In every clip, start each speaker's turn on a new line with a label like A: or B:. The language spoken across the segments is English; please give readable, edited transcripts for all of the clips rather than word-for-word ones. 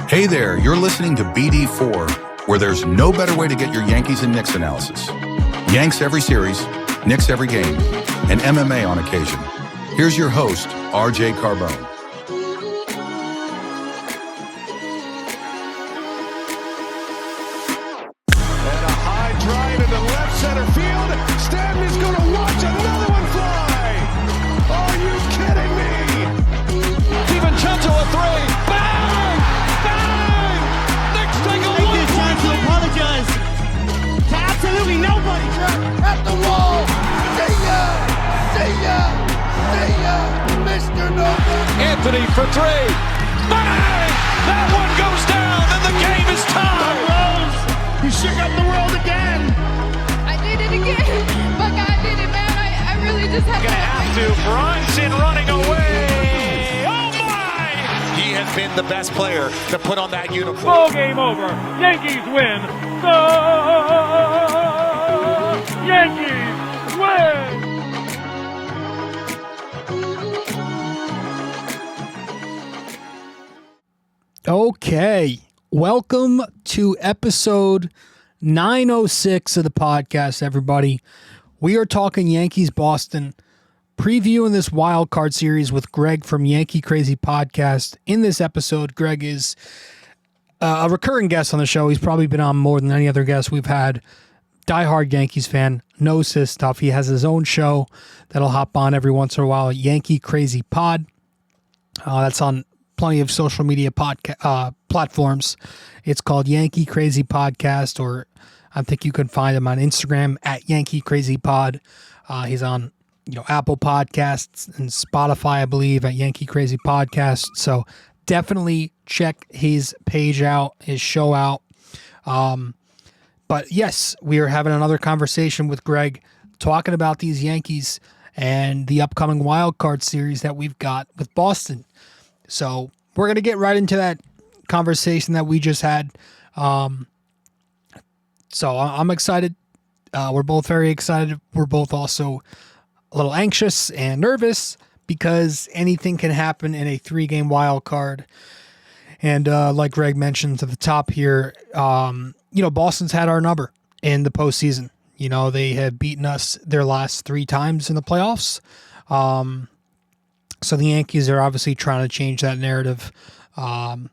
A: Hey there, you're listening to BD4, where there's no better way to get your Yankees and Knicks analysis. Yanks every series, Knicks every game, and MMA on occasion. Here's your host, RJ Carbone.
B: And a high drive into left center field. Stanley's going to watch another one fly. Are you kidding me? DiVincenzo a three. Bang! Bang! Knicks take a
C: Take this chance to apologize to absolutely nobody.
D: At the wall. See ya! See ya! See ya! Mr. Nova!
B: Anthony for three. Bang! That one goes down and the game is tied.
C: Rose, you shook up the world again.
E: I did it again. My God did it, man. I really just had
B: Gonna have to. Brunson running away. Oh my! He has been the best player to put on that uniform.
F: Ball game over. Yankees win. The Yankees win.
G: Okay, welcome to episode 906 of the podcast, everybody. We are talking Yankees Boston, previewing this wild card series with Greg from Yankee Crazy Podcast. In this episode, Greg is a recurring guest on the show. He's probably been on more than any other guest we've had. Diehard Yankees fan, knows his stuff. He has his own show that'll hop on every once in a while, Yankee Crazy Pod. That's on plenty of social media platforms. It's called Yankee Crazy Podcast, or I think you can find him on Instagram at Yankee Crazy Pod. He's on Apple Podcasts and Spotify, I believe, at Yankee Crazy Podcast. So definitely check his page out, his show out. But yes, we are having another conversation with Greg talking about these Yankees and the upcoming wild card series that we've got with Boston. So we're going to get right into that conversation that we just had. So I'm excited. We're both very excited. We're both also a little anxious and nervous because anything can happen in a 3-game wild card. And like Greg mentioned at the top here, Boston's had our number in the postseason. They have beaten us their last 3 times in the playoffs. So the Yankees are obviously trying to change that narrative, and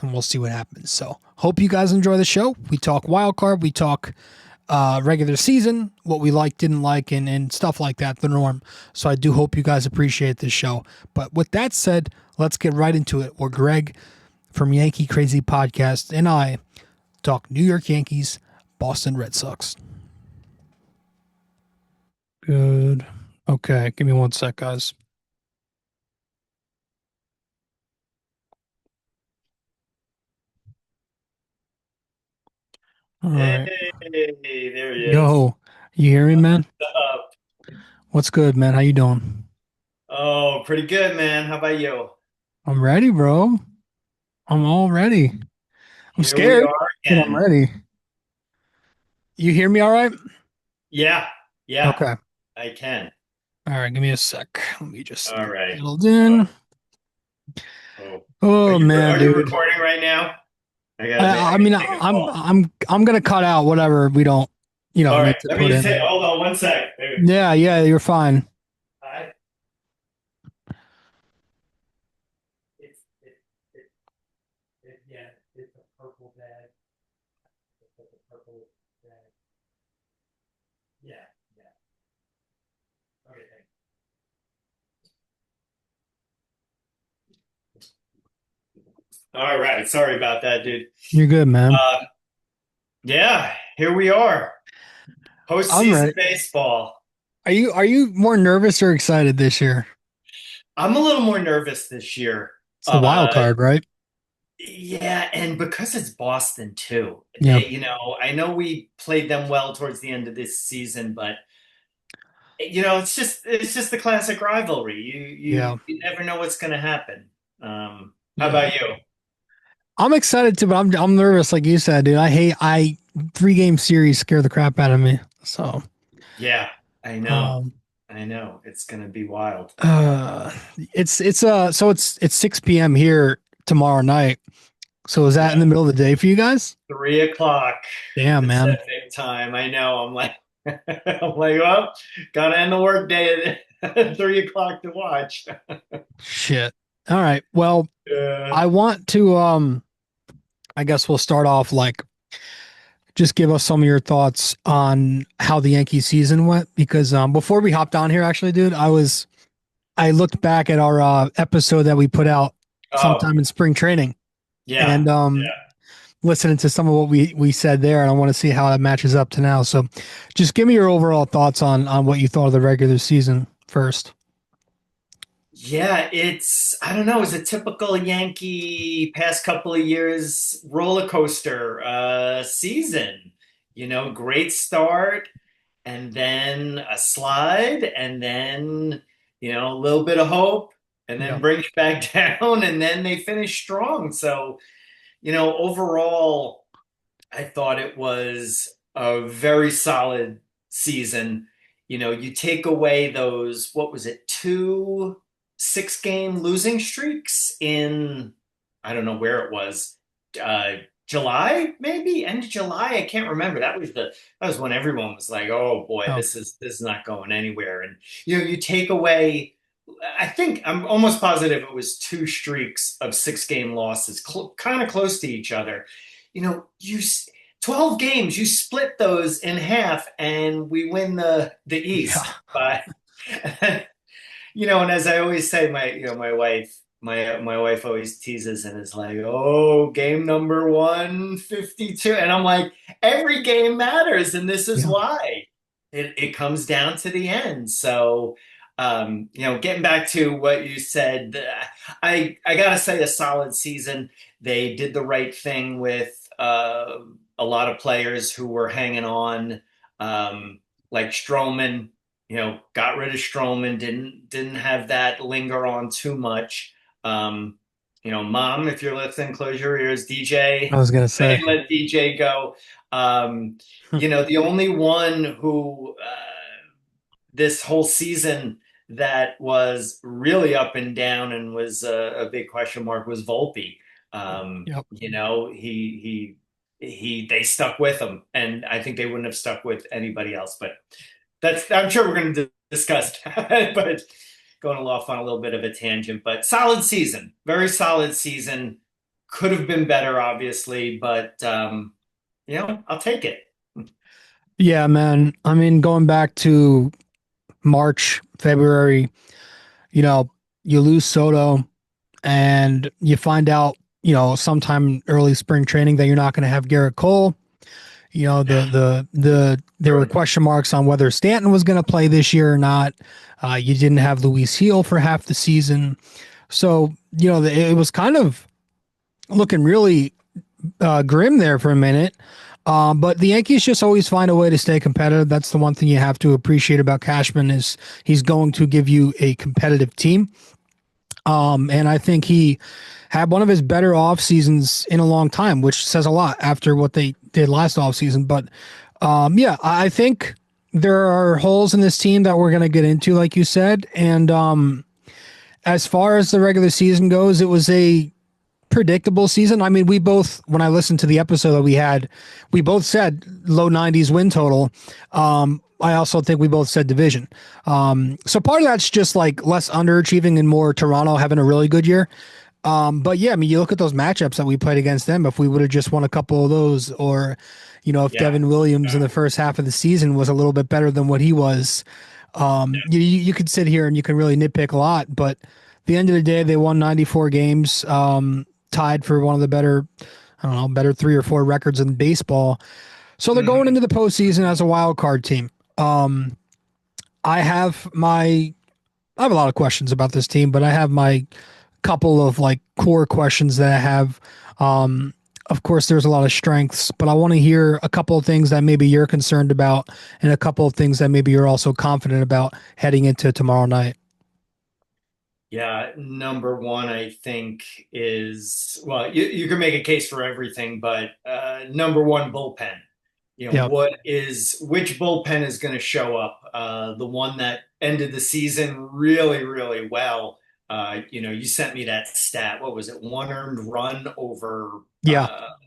G: we'll see what happens. So hope you guys enjoy the show. We talk wild card, we talk regular season, what we like, didn't like, and stuff like that, the norm. So I do hope you guys appreciate this show. But with that said, let's get right into it, where Greg from Yankee Crazy Podcast and I talk New York Yankees, Boston Red Sox. Good. Okay, give me one sec, guys. All right.
C: Hey, there he is.
G: Yo, you hear me, man?
C: What's up?
G: What's good, man? How you doing?
C: Oh, pretty good, man. How about you?
G: I'm ready, bro. I'm all ready. I'm
C: Here
G: scared,
C: we are
G: but I'm
C: again.
G: ready. You hear me all right?
C: Yeah,
G: Okay.
C: I can.
G: All right, give me a sec. Let me just
C: All right.
G: settled in. Oh, man,
C: Are you
G: dude.
C: recording right now?
G: I'm gonna cut out whatever we don't,
C: All
G: need
C: right.
G: to
C: Let
G: put
C: me just
G: in.
C: say, hold on one sec.
G: Yeah, you're fine.
C: Hi. It's a purple bag. It's a purple bag. Yeah. Okay, thanks. All right. Sorry about that, dude.
G: You're good, man.
C: Yeah, here we are.
G: I'm
C: Postseason
G: ready.
C: baseball.
G: Are you more nervous or excited this year?
C: I'm a little more nervous this year.
G: It's the wild card, right?
C: Yeah, and because it's Boston too.
G: Yeah.
C: I know we played them well towards the end of this season, but it's just the classic rivalry. You never know what's going to happen. How about you?
G: I'm excited too, but I'm nervous, like you said, dude. I 3-game series scare the crap out of me. So
C: Yeah, I know. I know. It's going to be wild.
G: It's 6 p.m. here tomorrow night. So is that in the middle of the day for you guys?
C: 3:00.
G: Damn, man.
C: Pacific time. I know. I'm like, well, gotta end the work day at 3:00 to watch.
G: Shit. All right. Well,
C: Yeah.
G: I want to I guess we'll start off like just give us some of your thoughts on how the Yankee season went because before we hopped on here actually, dude, I looked back at our episode that we put out sometime in spring training.
C: Yeah.
G: And listening to some of what we said there, and I want to see how that matches up to now. So just give me your overall thoughts on what you thought of the regular season first.
C: Yeah, I don't know, it's a typical Yankee past couple of years roller coaster season. Great start and then a slide and then, a little bit of hope and then bring it back down and then they finish strong. So, overall, I thought it was a very solid season. You take away those, what was it, 2 6-game losing streaks in, I don't know where it was, July, maybe end of July. I can't remember. That was when everyone was like, "Oh boy, this is not going anywhere." And you take away. I think I'm almost positive it was 2 streaks of 6-game losses, kind of close to each other. You 12 games, you split those in half, and we win the East. But and as I always say, my wife always teases and is like, "Oh, game number 152," and I'm like, every game matters, and this is why it comes down to the end. So, getting back to what you said, I gotta say a solid season. They did the right thing with a lot of players who were hanging on, like Stroman. Got rid of Stroman, didn't have that linger on too much. Mom, if you're listening, close your ears. DJ,
G: I was gonna say,
C: let DJ go. The only one who this whole season that was really up and down and was a big question mark was Volpe. They stuck with him, and I think they wouldn't have stuck with anybody else. But I'm sure we're going to discuss that. But going off on a little bit of a tangent, but solid season, very solid season. Could have been better, obviously, but I'll take it.
G: Yeah, man. I mean, going back to March, February, you lose Soto and you find out, sometime early spring training that you're not going to have Garrett Cole. There were question marks on whether Stanton was going to play this year or not. You didn't have Luis Heel for half the season. So, it was kind of looking really grim there for a minute. But the Yankees just always find a way to stay competitive. That's the one thing you have to appreciate about Cashman is he's going to give you a competitive team. And I think he had one of his better off seasons in a long time, which says a lot after what they did last off season. But I think there are holes in this team that we're going to get into, like you said. And as far as the regular season goes, it was a predictable season. I mean, we both, when I listened to the episode that we had, we both said low 90s win total. I also think we both said division. So part of that's just like less underachieving and more Toronto having a really good year. But yeah, I mean, you look at those matchups that we played against them. If we would have just won a couple of those, or, if Devin Williams in the first half of the season was a little bit better than what he was, you could sit here and you can really nitpick a lot. But at the end of the day, they won 94 games, tied for one of the better 3 or 4 records in baseball. So they're going into the postseason as a wild card team. I have a lot of questions about this team, but I have my couple of like core questions that I have. Of course, there's a lot of strengths, but I want to hear a couple of things that maybe you're concerned about and a couple of things that maybe you're also confident about heading into tomorrow night.
C: Yeah, number one, I think is, well, you can make a case for everything, but number one, bullpen.
G: Yep.
C: Which bullpen is going to show up? The one that ended the season really, really well. You sent me that stat. What was it? One earned run over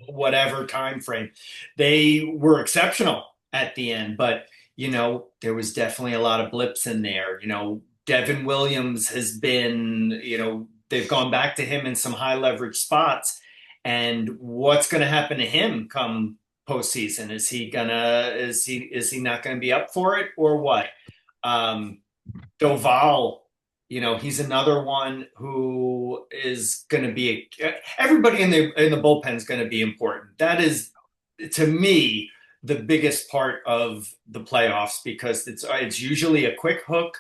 C: whatever time frame. They were exceptional at the end, but there was definitely a lot of blips in there. Devin Williams has been, they've gone back to him in some high leverage spots. And what's going to happen to him come postseason? Is he not going to be up for it, or what? Doval, he's another one who is going to be everybody in the bullpen is going to be important. That is, to me, the biggest part of the playoffs, because it's usually a quick hook.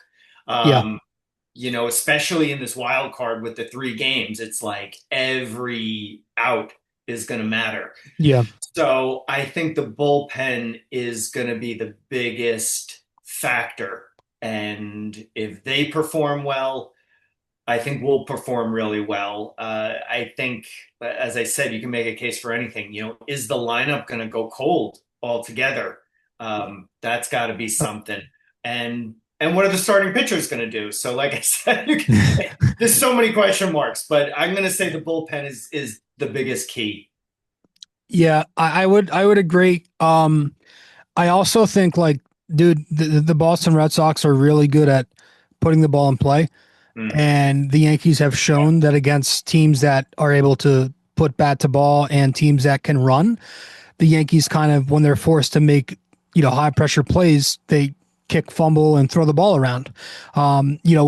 C: Especially in this wild card with the 3 games, it's like every out is going to matter.
G: Yeah.
C: So I think the bullpen is going to be the biggest factor. And if they perform well, I think we'll perform really well. I think, as I said, you can make a case for anything. Is the lineup going to go cold altogether? That's got to be something. And what are the starting pitchers going to do? So, like I said, there's so many question marks, but I'm going to say the bullpen is the biggest key.
G: Yeah, I would agree. I also think, dude, the Boston Red Sox are really good at putting the ball in play, and the Yankees have shown that against teams that are able to put bat to ball and teams that can run, the Yankees kind of, when they're forced to make high pressure plays, they kick, fumble, and throw the ball around. I feel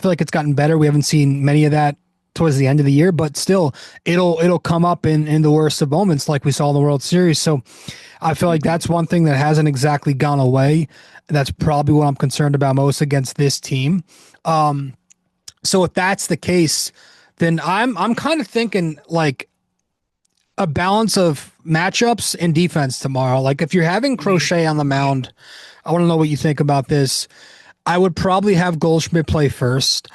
G: like it's gotten better. We haven't seen many of that towards the end of the year, but still it'll come up in the worst of moments, like we saw in the World Series. So I feel like that's one thing that hasn't exactly gone away. That's probably what I'm concerned about most against this team. So if that's the case, then I'm kind of thinking like a balance of matchups and defense tomorrow. Like if you're having Crochet on the mound, I want to know what you think about this. I would probably have Goldschmidt play first,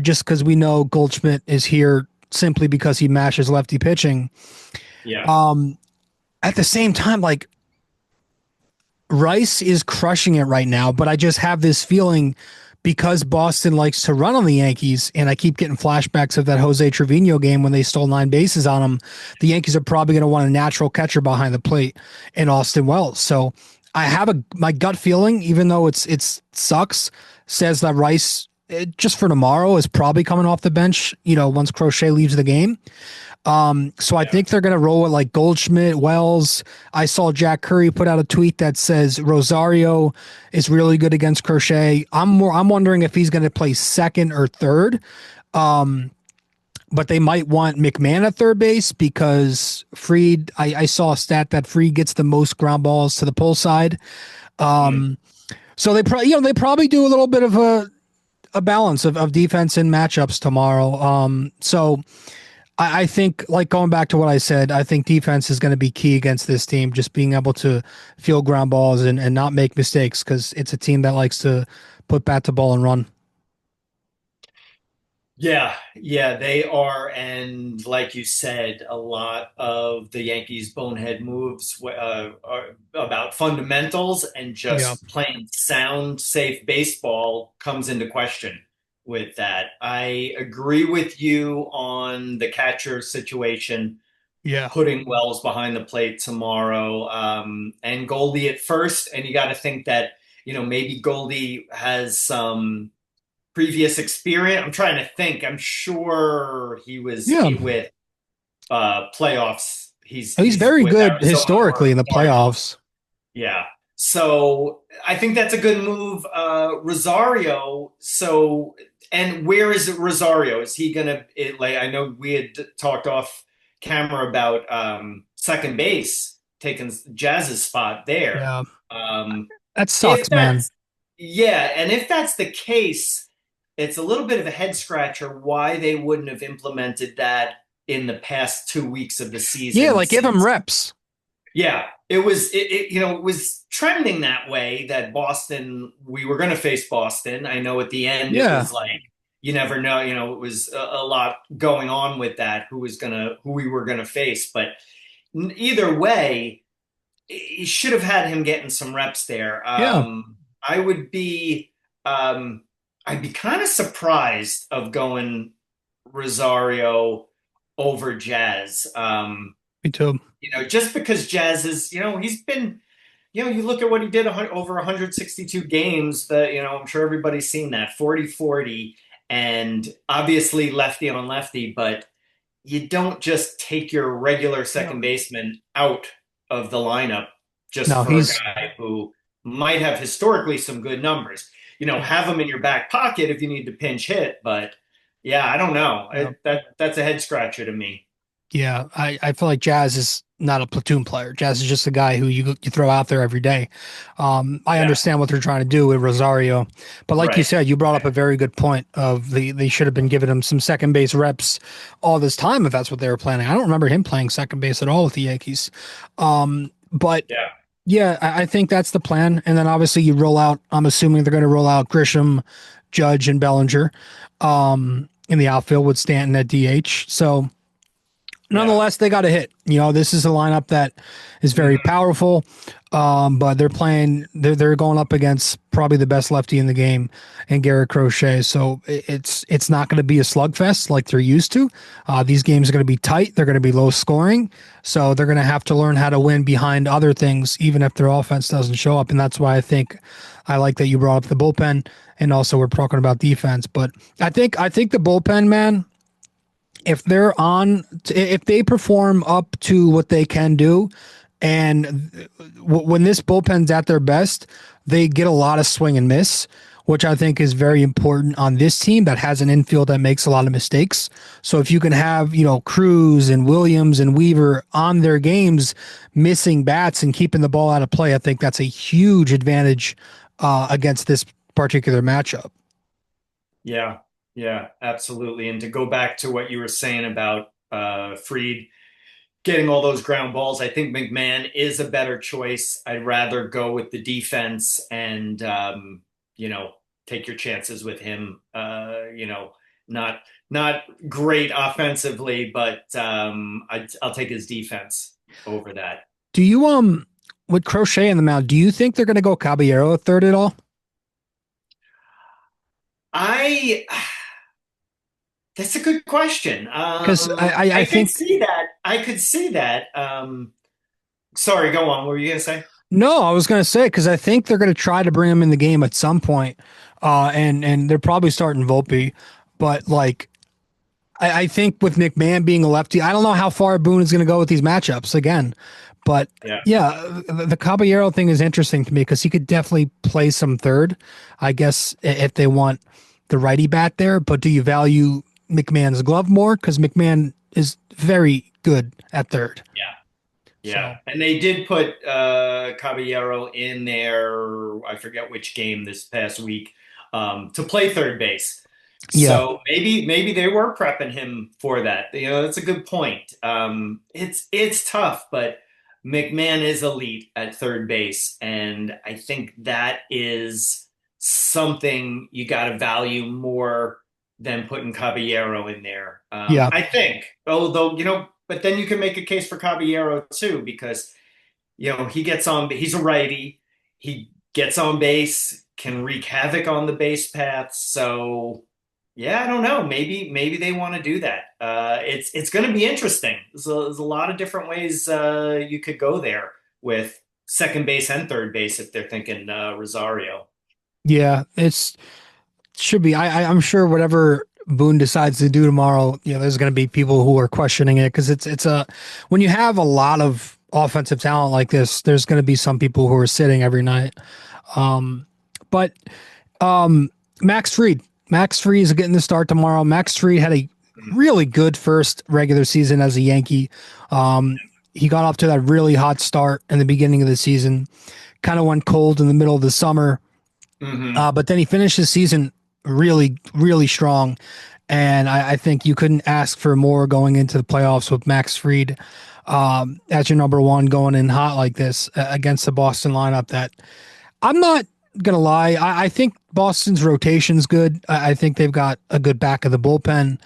G: just because we know Goldschmidt is here simply because he mashes lefty pitching.
C: Yeah.
G: At the same time, like Rice is crushing it right now, but I just have this feeling because Boston likes to run on the Yankees, and I keep getting flashbacks of that Jose Trevino game when they stole 9 bases on him. The Yankees are probably going to want a natural catcher behind the plate in Austin Wells. So I have my gut feeling, even though it sucks, says that Rice, just for tomorrow, is probably coming off the bench, once Crochet leaves the game. So I think they're going to roll with like Goldschmidt, Wells. I saw Jack Curry put out a tweet that says Rosario is really good against Crochet. I'm wondering if he's going to play second or third. But they might want McMahon at third base because Fried, I saw a stat that Fried gets the most ground balls to the pull side. So they probably do a little bit of a balance of defense and matchups tomorrow. So I think, like going back to what I said, I think defense is going to be key against this team, just being able to field ground balls and not make mistakes, because it's a team that likes to put bat to ball and run.
C: Yeah, they are. And like you said, a lot of the Yankees' bonehead moves are about fundamentals, and just playing sound, safe baseball comes into question with that. I agree with you on the catcher situation.
G: Yeah.
C: Putting Wells behind the plate tomorrow, and Goldie at first. And you got to think that, maybe Goldie has some previous experience. I'm trying to think. I'm sure he was with playoffs. He's
G: very good historically in the playoffs.
C: Yeah. So I think that's a good move. Rosario. So, and where is Rosario? Is he going to, I know we had talked off camera about second base, taking Jazz's spot there.
G: Yeah. That sucks, man.
C: Yeah. And if that's the case, it's a little bit of a head scratcher why they wouldn't have implemented that in the past 2 weeks of the season.
G: Yeah, like give him reps.
C: Yeah, it was trending that way, that Boston, we were going to face Boston. I know at the end it was like, you never know, it was a lot going on with that, who we were going to face. But either way, you should have had him getting some reps there.
G: Yeah.
C: I would be, I'd be kind of surprised of going Rosario over Jazz.
G: Me too.
C: Just because Jazz is, he's been, you look at what he did over 162 games that, I'm sure everybody's seen that 40-40 and obviously lefty on lefty, but you don't just take your regular second baseman out of the lineup just for a guy who might have historically some good numbers. Have him in your back pocket if you need to pinch hit, but yeah, I don't know. That's a head scratcher to me.
G: Yeah, I feel like Jazz is not a platoon player. Jazz is just a guy who you throw out there every day. I understand what they're trying to do with Rosario, but like you said, you brought up a very good point of they should have been giving him some second base reps all this time if that's what they were planning. I don't remember him playing second base at all with the Yankees. But yeah, I think that's the plan. And then obviously you roll out, I'm assuming they're going to roll out Grisham, Judge, and Bellinger in the outfield with Stanton at DH. So nonetheless, they got a hit. This is a lineup that is very powerful, but they're going up against probably the best lefty in the game and Garrett Crochet. So it's not going to be a slugfest like they're used to. These games are going to be tight. They're going to be low scoring. So they're going to have to learn how to win behind other things, even if their offense doesn't show up. And that's why I like that you brought up the bullpen, and also we're talking about defense. But I think the bullpen, man, if they perform up to what they can do, and when this bullpen's at their best, they get a lot of swing and miss, which I think is very important on this team that has an infield that makes a lot of mistakes. So if you can have, Cruz and Williams and Weaver on their games, missing bats and keeping the ball out of play, I think that's a huge advantage against this particular matchup.
C: Yeah, absolutely. And to go back to what you were saying about Fried getting all those ground balls, I think McMahon is a better choice. I'd rather go with the defense and, take your chances with him. Not great offensively, but I'll take his defense over that.
G: Do you, with Crochet in the mound, do you think they're going to go Caballero at third at all?
C: That's a good question.
G: Because I think
C: I could see that. Sorry, go on. What were you going to say?
G: No, I was going to say, because I think they're going to try to bring him in the game at some point. And they're probably starting Volpe. But I think with McMahon being a lefty, I don't know how far Boone is going to go with these matchups again. But the Caballero thing is interesting to me because he could definitely play some third, I guess, if they want the righty bat there. But do you value McMahon's glove more? Because McMahon is very good at third.
C: Yeah. And they did put Caballero in there, I forget which game this past week, to play third base. So maybe they were prepping him for that. That's a good point. It's tough, but McMahon is elite at third base, and I think that is something you got to value more than putting Caballero in there. I think, although, but then you can make a case for Caballero too, because, he's a righty, he gets on base, can wreak havoc on the base path. So I don't know. Maybe they want to do that. It's going to be interesting. There's a lot of different ways you could go there with second base and third base if they're thinking Rosario.
G: Yeah, should be. I'm sure whatever Boone decides to do tomorrow, there's going to be people who are questioning it because it's when you have a lot of offensive talent like this, there's going to be some people who are sitting every night. But Max Fried is getting the start tomorrow. Max Fried had a really good first regular season as a Yankee. He got off to that really hot start in the beginning of the season, kind of went cold in the middle of the summer. But then he finished his season really, really strong. And I think you couldn't ask for more going into the playoffs with Max Fried as your number one going in hot like this against the Boston lineup that I'm not going to lie. I think Boston's rotation's good. I think they've got a good back of the bullpen.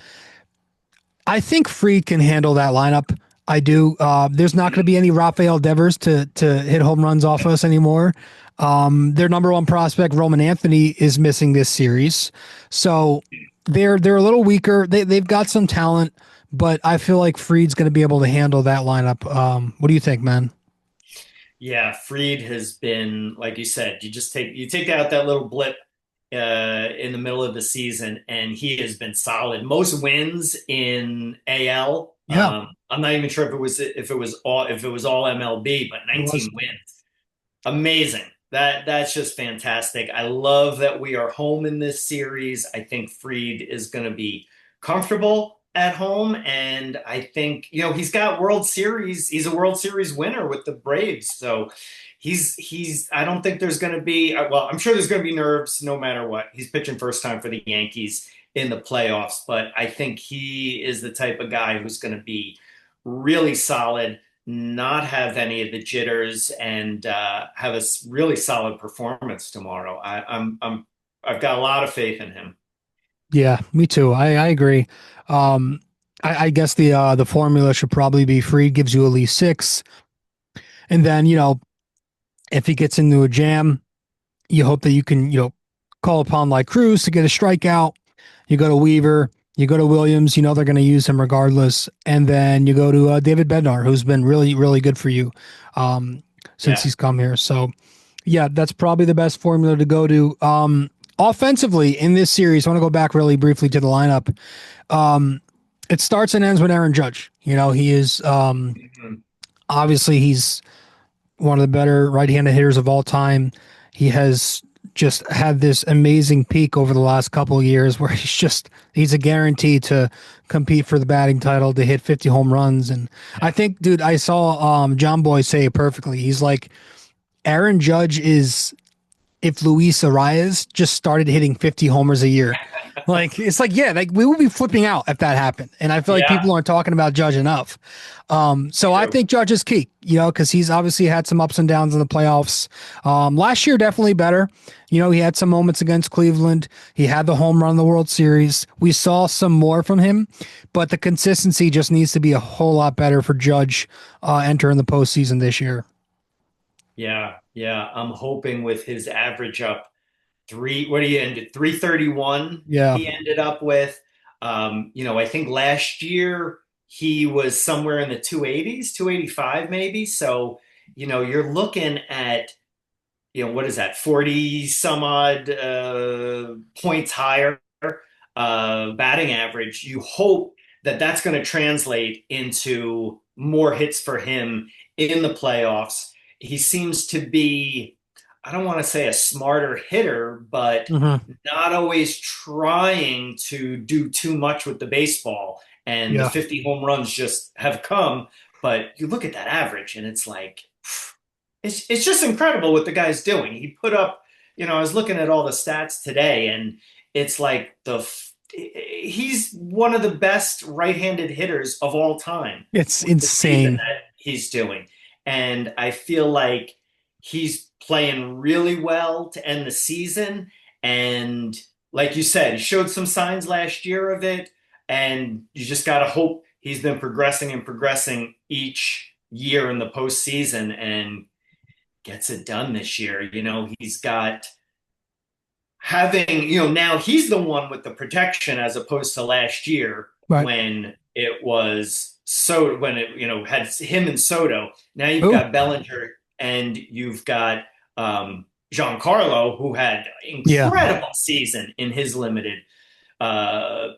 G: I think Fried can handle that lineup. I do. There's not going to be any Rafael Devers to hit home runs off us anymore. Their number one prospect, Roman Anthony, is missing this series, so they're a little weaker. They've got some talent, but I feel like Fried's going to be able to handle that lineup. What do you think, man?
C: Yeah, Fried has been, like you said, you take out that little blip in the middle of the season, and he has been solid. Most wins in AL.
G: Yeah.
C: I'm not even sure if it was all MLB, but 19 wins. Amazing. That's just fantastic. I love that we are home in this series. I think Fried is going to be comfortable at home, and I think he's got World Series. He's a World Series winner with the Braves, so he's. I don't think there's going to be. Well, I'm sure there's going to be nerves no matter what. He's pitching first time for the Yankees in the playoffs, but I think he is the type of guy who's going to be really solid, not have any of the jitters, and have a really solid performance tomorrow. I've got a lot of faith in him.
G: Yeah, me too. I agree. I guess the formula should probably be Fried gives you at least 6, and then if he gets into a jam, you hope that you can call upon like Cruz to get a strikeout. You go to Weaver, you go to Williams, they're going to use him regardless. And then you go to David Bednar, who's been really, really good for you since he's come here. So, yeah, that's probably the best formula to go to. Offensively, in this series, I want to go back really briefly to the lineup. It starts and ends with Aaron Judge. He is obviously he's one of the better right-handed hitters of all time. He has just had this amazing peak over the last couple of years where he's a guarantee to compete for the batting title, to hit 50 home runs. And I think, dude, I saw John Boy say it perfectly. He's like, Aaron Judge is if Luis Arias just started hitting 50 homers a year. It's like, yeah, like we would be flipping out if that happened. And I feel like people aren't talking about Judge enough. So I think Judge is key, because he's obviously had some ups and downs in the playoffs. Last year, definitely better. He had some moments against Cleveland. He had the home run in the World Series. We saw some more from him, but the consistency just needs to be a whole lot better for Judge entering the postseason this year.
C: Yeah. I'm hoping with his average up 331.
G: Yeah.
C: He ended up with, I think last year he was somewhere in the 280s, 285 maybe. So, you're looking at, what is that? 40 some odd points higher batting average. You hope that that's going to translate into more hits for him in the playoffs. He seems to be, I don't want to say a smarter hitter, but not always trying to do too much with the baseball. And the 50 home runs just have come. But you look at that average and it's like, it's just incredible what the guy's doing. He put up, I was looking at all the stats today, and it's like he's one of the best right-handed hitters of all time.
G: It's insane
C: that he's doing. And I feel like he's playing really well to end the season. And like you said, he showed some signs last year of it. And you just got to hope he's been progressing each year in the postseason and gets it done this year. He's got now he's the one with the protection as opposed to last year when it was when it had him and Soto. Now you've got Bellinger and you've got Giancarlo, who had incredible season in his limited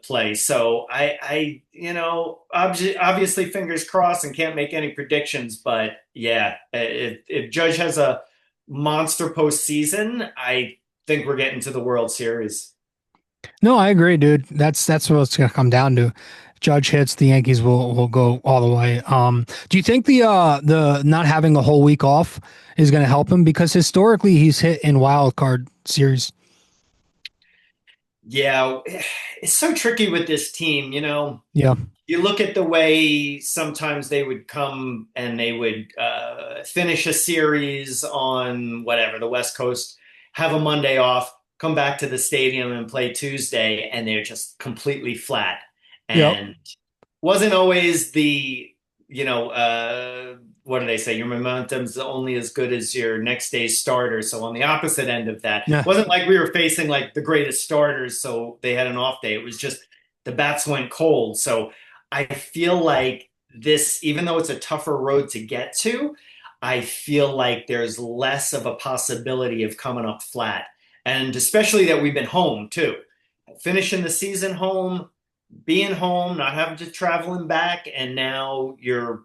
C: play. So I obviously fingers crossed and can't make any predictions, but if Judge has a monster postseason, I think we're getting to the World Series.
G: No, I agree, dude. That's what it's going to come down to. Judge hits, the Yankees will go all the way. Do you think the not having a whole week off is going to help him? Because historically he's hit in wild card series.
C: Yeah, it's so tricky with this team,
G: Yeah.
C: You look at the way sometimes they would come and they would finish a series on whatever, the West Coast, have a Monday off, come back to the stadium and play Tuesday, and they're just completely flat. And wasn't always the what do they say? Your momentum's only as good as your next day's starter. So on the opposite end of that,
G: Yeah.
C: it wasn't like we were facing like the greatest starters, so they had an off day. It was just the bats went cold. So I feel like this, even though it's a tougher road to get to, I feel like there's less of a possibility of coming up flat. And especially that we've been home too. Finishing the season home, being home, not having to traveling back, and now you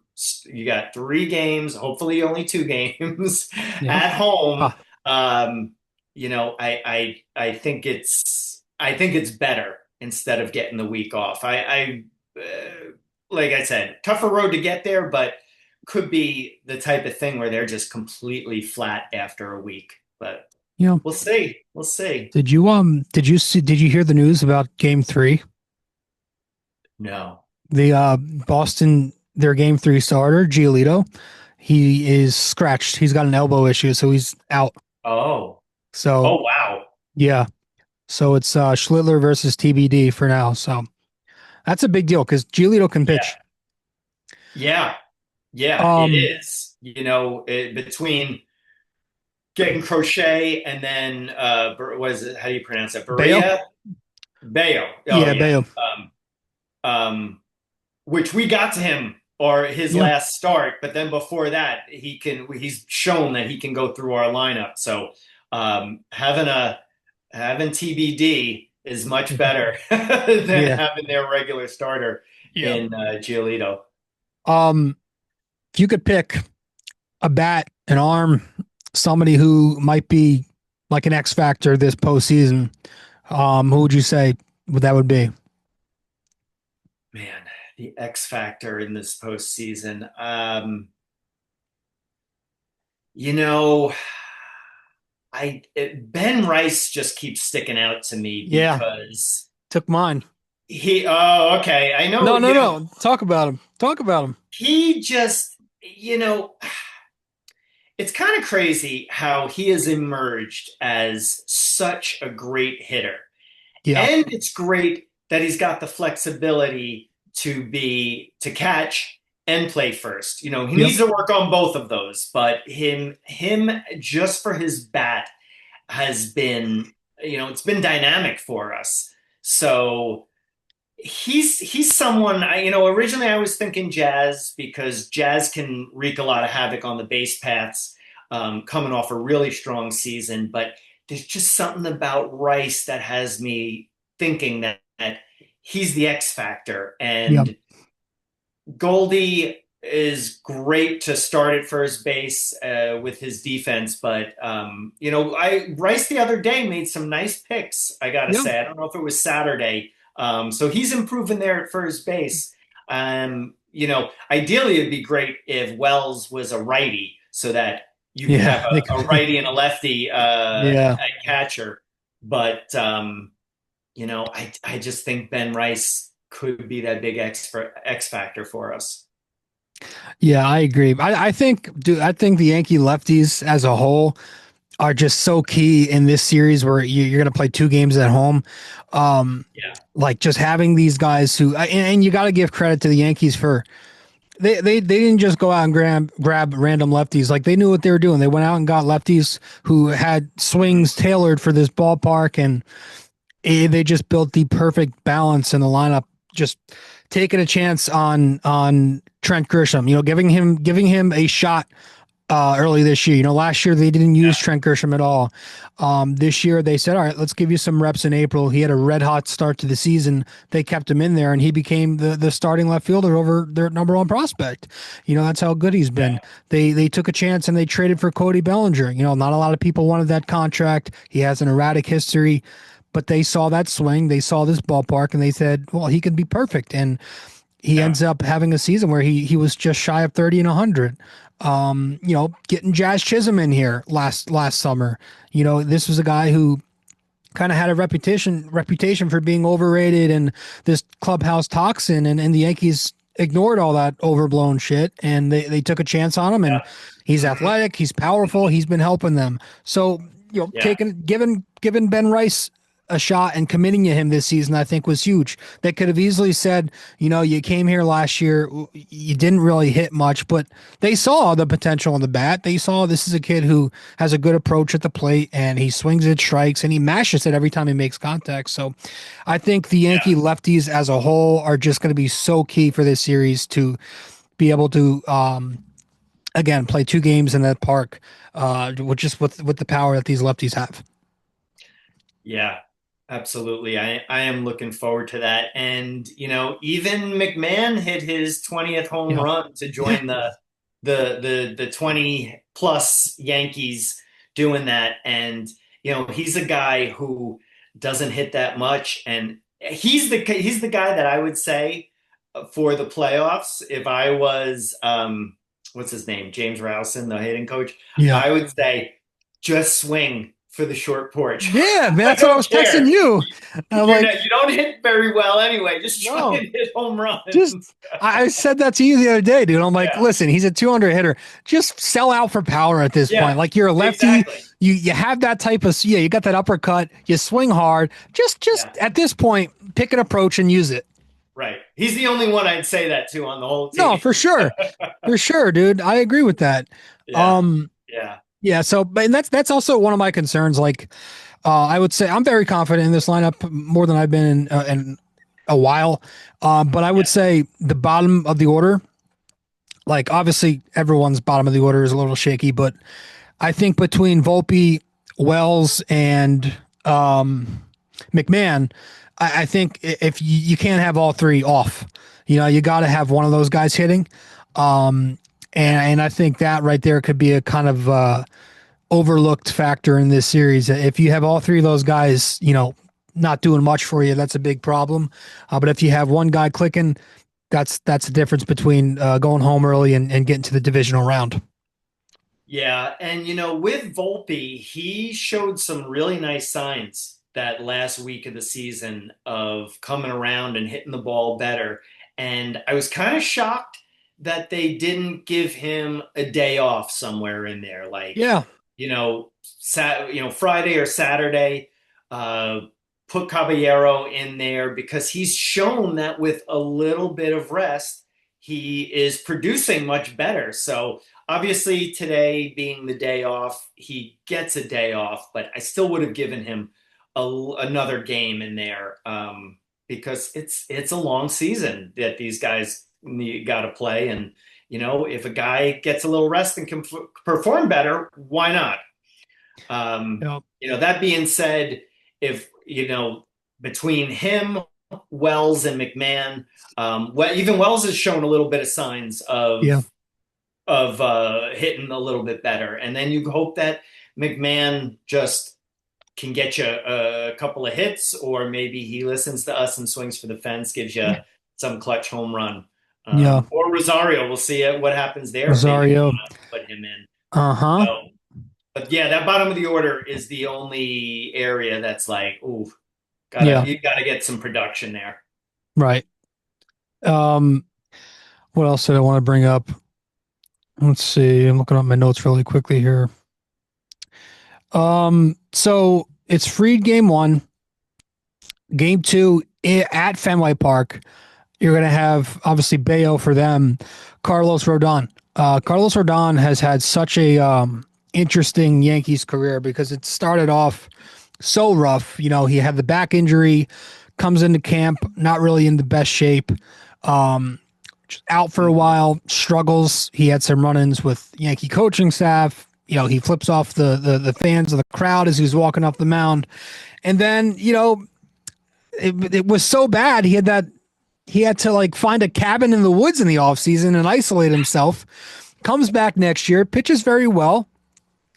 C: got 3 games, hopefully only 2 games at home. I think it's better instead of getting the week off. Like I said, tougher road to get there, but could be the type of thing where they're just completely flat after a week. But we'll see. We'll see.
G: Did you hear the news about Game 3?
C: No.
G: The Boston, their Game 3 starter, Giolito, he is scratched. He's got an elbow issue, so he's out.
C: Oh.
G: So.
C: Oh wow.
G: Yeah. So it's Schlittler versus TBD for now. So that's a big deal because Giolito can pitch.
C: Yeah. It is. Between getting Crochet and then what is it? How do you pronounce it?
G: Bayo.
C: Bayo. Which we got to him or his last start, but then before that he's shown that he can go through our lineup. So having TBD is much better than having their regular starter in Giolito.
G: If you could pick a bat, an arm, somebody who might be like an X factor this postseason, who would you say that would be?
C: Man, the X factor in this postseason. Ben Rice just keeps sticking out to me because
G: took mine.
C: Okay. I know.
G: No. Talk about him.
C: He just, it's kind of crazy how he has emerged as such a great hitter. Yeah. And it's great that he's got the flexibility to catch and play first. He needs to work on both of those, but him just for his bat has been, it's been dynamic for us. So he's someone originally I was thinking Jazz because Jazz can wreak a lot of havoc on the base paths, coming off a really strong season, but there's just something about Rice that has me thinking that he's the X factor. And Goldie is great to start at first base with his defense, but Rice the other day made some nice picks. I gotta say, I don't know if it was Saturday. So he's improving there at first base. Ideally it'd be great if Wells was a righty so that you could have a righty and a lefty at catcher. But I just think Ben Rice could be that big X factor for us.
G: Yeah, I agree. I think the Yankee lefties as a whole are just so key in this series where you're going to play 2 games at home. Like just having these guys who, and you got to give credit to the Yankees for, they didn't just go out and grab random lefties. Like they knew what they were doing. They went out and got lefties who had swings tailored for this ballpark, and they just built the perfect balance in the lineup, just taking a chance on Trent Grisham, giving him a shot early this year. Last year they didn't use Trent Grisham at all. This year they said, all right, let's give you some reps in April. He had a red hot start to the season. They kept him in there and he became the starting left fielder over their number 1 prospect. That's how good he's been. They took a chance and they traded for Cody Bellinger. Not a lot of people wanted that contract. He has an erratic history, but they saw that swing, they saw this ballpark, and they said, well, he could be perfect. And he ends up having a season where he was just shy of 30 and 100. Getting Jazz Chisholm in here last summer. This was a guy who kind of had a reputation for being overrated and this clubhouse toxin, and the Yankees ignored all that overblown shit, and they took a chance on him, and he's athletic, he's powerful, he's been helping them. So, giving Ben Rice a shot and committing to him this season, I think was huge. They could have easily said, you came here last year, you didn't really hit much, but they saw the potential in the bat. They saw this is a kid who has a good approach at the plate, and he swings at strikes and he mashes it every time he makes contact. So I think the Yankee lefties as a whole are just going to be so key for this series to be able to, again, play 2 games in that park, with the power that these lefties have.
C: Yeah, absolutely. I am looking forward to that. And, even McMahon hit his 20th home run to join the 20 plus Yankees doing that. And, he's a guy who doesn't hit that much. And he's the guy that I would say for the playoffs, if I was, what's his name? James Rowson, the hitting coach.
G: Yeah.
C: I would say just swing for the short porch.
G: Yeah, man, that's what I was texting you.
C: You don't hit very well anyway. Just try and hit home runs.
G: I said that to you the other day, dude. I'm like, listen, he's a 200 hitter. Just sell out for power at this point. Like, you're a lefty. Exactly. You have that type of, you got that uppercut. You swing hard. Just at this point, pick an approach and use it.
C: Right. He's the only one I'd say that to on the whole team.
G: No, for sure. For sure, dude. I agree with that. Yeah. So, and that's also one of my concerns. Like, I would say I'm very confident in this lineup more than I've been in a while. But I would say the bottom of the order, like, obviously everyone's bottom of the order is a little shaky, but I think between Volpe, Wells, and McMahon, I think if you can't have all 3 off, you got to have one of those guys hitting. And I think that right there could be a kind of overlooked factor in this series. If you have all 3 of those guys, not doing much for you, that's a big problem. But if you have one guy clicking, that's the difference between going home early and getting to the divisional round.
C: Yeah, and with Volpe, he showed some really nice signs that last week of the season of coming around and hitting the ball better. And I was kind of shocked that they didn't give him a day off somewhere in there. Like, Friday or Saturday, put Caballero in there, because he's shown that with a little bit of rest, he is producing much better. So obviously today being the day off, he gets a day off, but I still would have given him another game in there, because it's a long season that these guys got to play. And, if a guy gets a little rest and can perform better, why not? That being said, if, between him, Wells, and McMahon, even Wells has shown a little bit of signs of hitting a little bit better. And then you hope that McMahon just can get you a couple of hits, or maybe he listens to us and swings for the fence, gives you some clutch home run. Or Rosario. We'll see what happens there.
G: Rosario.
C: Put him in.
G: So,
C: but that bottom of the order is the only area that's like, you got to get some production there.
G: Right. What else did I want to bring up? Let's see. I'm looking up my notes really quickly here. So it's Fried game 1, game 2 at Fenway Park. You're going to have, obviously, Bayo for them, Carlos Rodon. Carlos Rodon has had such a interesting Yankees career, because it started off so rough. He had the back injury, comes into camp, not really in the best shape, out for a while, struggles. He had some run-ins with Yankee coaching staff. He flips off the fans of the crowd as he's walking off the mound. And then, it was so bad. He had to like find a cabin in the woods in the offseason and isolate himself. Comes back next year, pitches very well.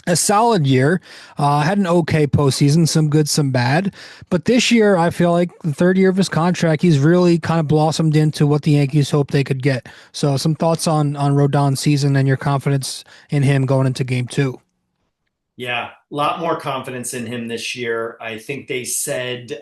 G: A solid year, had an okay postseason, some good, some bad. But this year, I feel like the 3rd year of his contract, he's really kind of blossomed into what the Yankees hoped they could get. So some thoughts on Rodon's season and your confidence in him going into game 2.
C: Yeah, a lot more confidence in him this year. I think they said,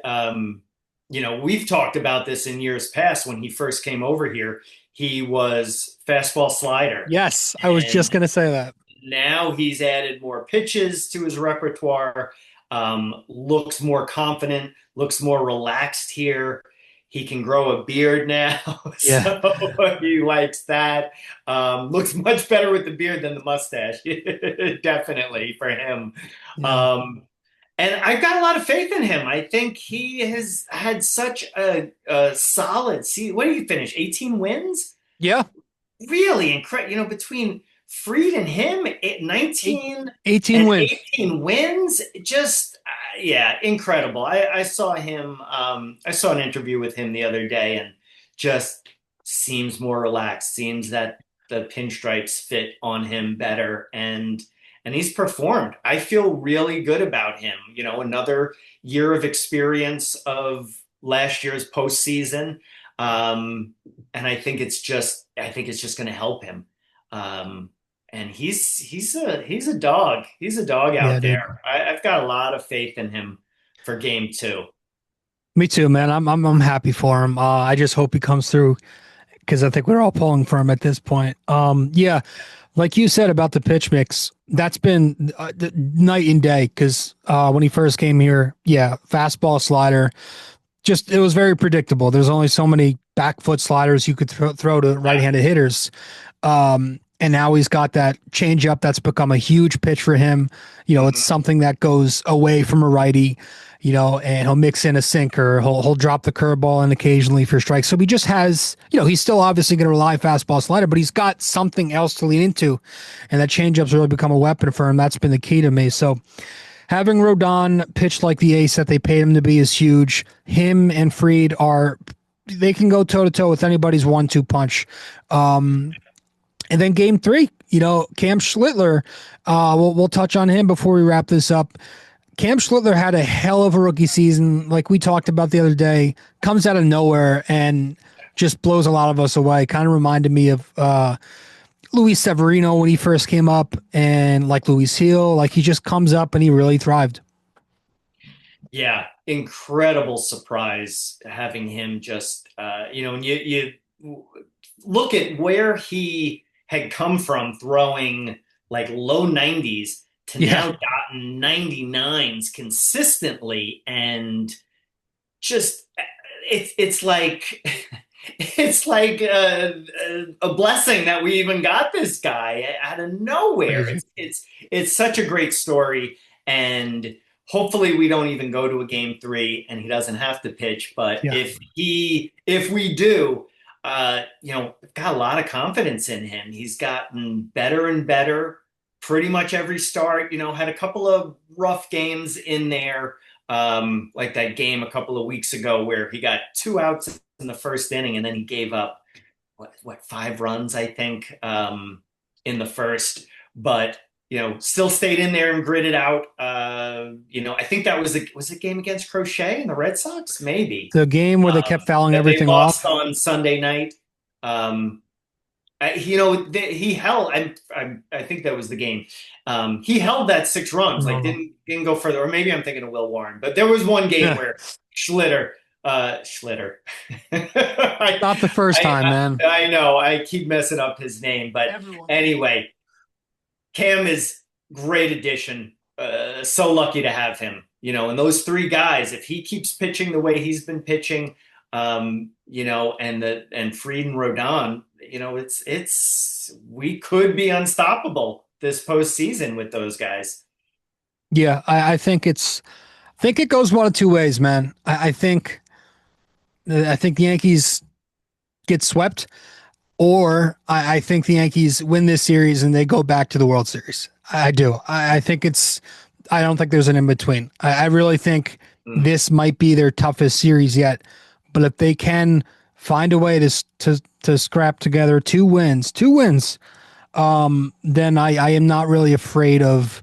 C: we've talked about this in years past. When he first came over here, he was fastball slider.
G: Yes, I was just going to say that.
C: Now he's added more pitches to his repertoire. Looks more confident, looks more relaxed here. He can grow a beard now,
G: Yeah.
C: so he likes that. Looks much better with the beard than the mustache, definitely for him.
G: Yeah.
C: And I've got a lot of faith in him. I think he has had such a solid season. What did he finish? 18 wins?
G: Yeah.
C: Really incredible. Between Fried and him, 19
G: 18
C: and
G: wins.
C: 18 wins. Just, yeah, incredible. I saw him. I saw an interview with him the other day, and just seems more relaxed. Seems that the pinstripes fit on him better, and he's performed. I feel really good about him. Another year of experience of last year's postseason. And I think it's just going to help him. And he's a dog. He's a dog out there. I've got a lot of faith in him for game 2.
G: Me too, man. I'm happy for him. I just hope he comes through, because I think we're all pulling for him at this point. Yeah, like you said about the pitch mix, that's been night and day. Because when he first came here, yeah, fastball, slider, it was very predictable. There's only so many back foot sliders you could throw to right-handed hitters. And now he's got that changeup that's become a huge pitch for him. It's something that goes away from a righty, and he'll mix in a sinker. He'll drop the curveball in occasionally for strikes. So he just has, he's still obviously going to rely fastball slider, but he's got something else to lean into. And that changeup's really become a weapon for him. That's been the key to me. So having Rodon pitch like the ace that they paid him to be is huge. Him and Fried they can go toe to toe with anybody's 1-2 punch. And then game 3, Cam Schlittler, we'll touch on him before we wrap this up. Cam Schlittler had a hell of a rookie season, like we talked about the other day, comes out of nowhere and just blows a lot of us away. Kind of reminded me of Luis Severino when he first came up, and like Luis Hill, like he just comes up and he really thrived.
C: Yeah, incredible surprise having him just, when you look at where he had come from throwing like low 90s to now gotten 99s consistently, and just it's like a blessing that we even got this guy out of nowhere. It's such a great story, and hopefully we don't even go to a game 3 and he doesn't have to pitch. But if we do, I've got a lot of confidence in him. He's gotten better and better pretty much every start. Had a couple of rough games in there, like that game a couple of weeks ago where he got 2 outs in the first inning and then he gave up 5 runs, I think, in the first. But still stayed in there and gritted out. I think that was a game against Crochet and the Red Sox, maybe.
G: The game where they kept fouling everything off
C: on Sunday night. He held. I think that was the game. He held that 6 runs, didn't go further. Or maybe I'm thinking of Will Warren. But there was one game where Schlitter.
G: Not the first time, man.
C: I know. I keep messing up his name, but anyway. Cam is great addition. So lucky to have him, and those 3 guys, if he keeps pitching the way he's been pitching, and Fried and Rodon, we could be unstoppable this postseason with those guys.
G: Yeah. I think it goes one of 2 ways, man. I think the Yankees get swept, or I think the Yankees win this series and they go back to the World Series. I do. I think I don't think there's an in-between. I really think this might be their toughest series yet. But if they can find a way to scrap together 2 wins, then I am not really afraid of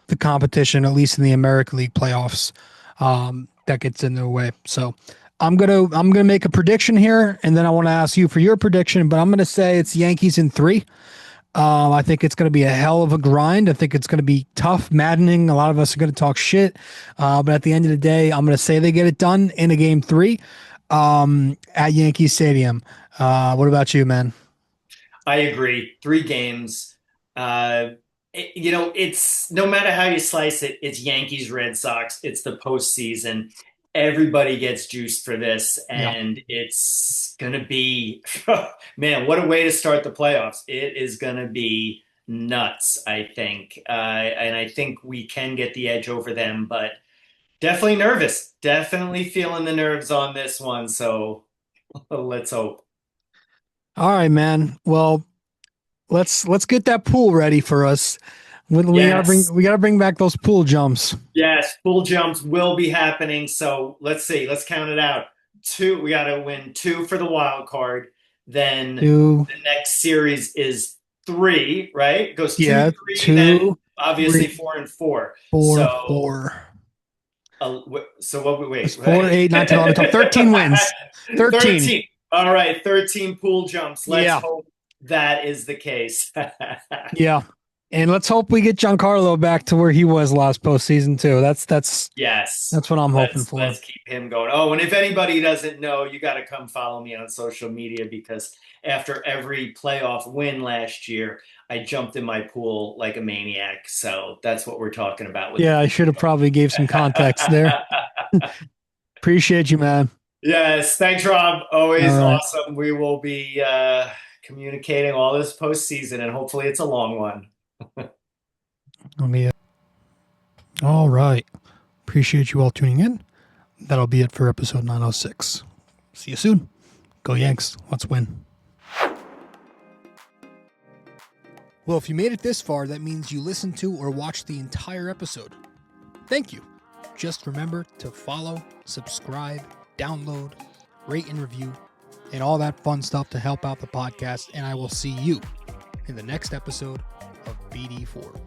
G: the competition, at least in the American League playoffs, that gets in their way. So I'm gonna make a prediction here, and then I want to ask you for your prediction. But I'm gonna say it's Yankees in 3. I think it's gonna be a hell of a grind. I think it's gonna be tough, maddening. A lot of us are gonna talk shit, but at the end of the day, I'm gonna say they get it done in a game 3 at Yankee Stadium. What about you, man?
C: I agree. 3 games. it's no matter how you slice it, it's Yankees, Red Sox. It's the postseason. Everybody gets juiced for this, and it's going to be, man, what a way to start the playoffs. It is going to be nuts, I think. And I think we can get the edge over them, but definitely nervous. Definitely feeling the nerves on this one. So let's hope.
G: All right, man. Well, let's get that pool ready for us. We gotta bring back those pool jumps.
C: Yes, pool jumps will be happening. So let's see. Let's count it out. 2. We got to win 2 for the wild card. Then
G: 2.
C: The next series is 3, right? It goes 2, 3,
G: 2,
C: then obviously
G: 3,
C: 4 and 4.
G: 4.
C: So what? Wait.
G: 4, 8, 9, 10, 11, 12, 13 wins. 13.
C: All right, 13 pool jumps. Let's hope that is the case.
G: Yeah. And let's hope we get Giancarlo back to where he was last postseason too. That's what I'm hoping for.
C: Let's keep him going. Oh, and if anybody doesn't know, you got to come follow me on social media, because after every playoff win last year, I jumped in my pool like a maniac. So that's what we're talking about.
G: I should have probably gave some context there. Appreciate you, man.
C: Yes, thanks, Rob. Always awesome. We will be communicating all this postseason, and hopefully it's a long one.
G: All right. Appreciate you all tuning in. That'll be it for episode 906. See you soon. Go Yanks. Let's win. Well, if you made it this far, that means you listened to or watched the entire episode. Thank you. Just remember to follow, subscribe, download, rate and review, and all that fun stuff to help out the podcast. And I will see you in the next episode of BD4.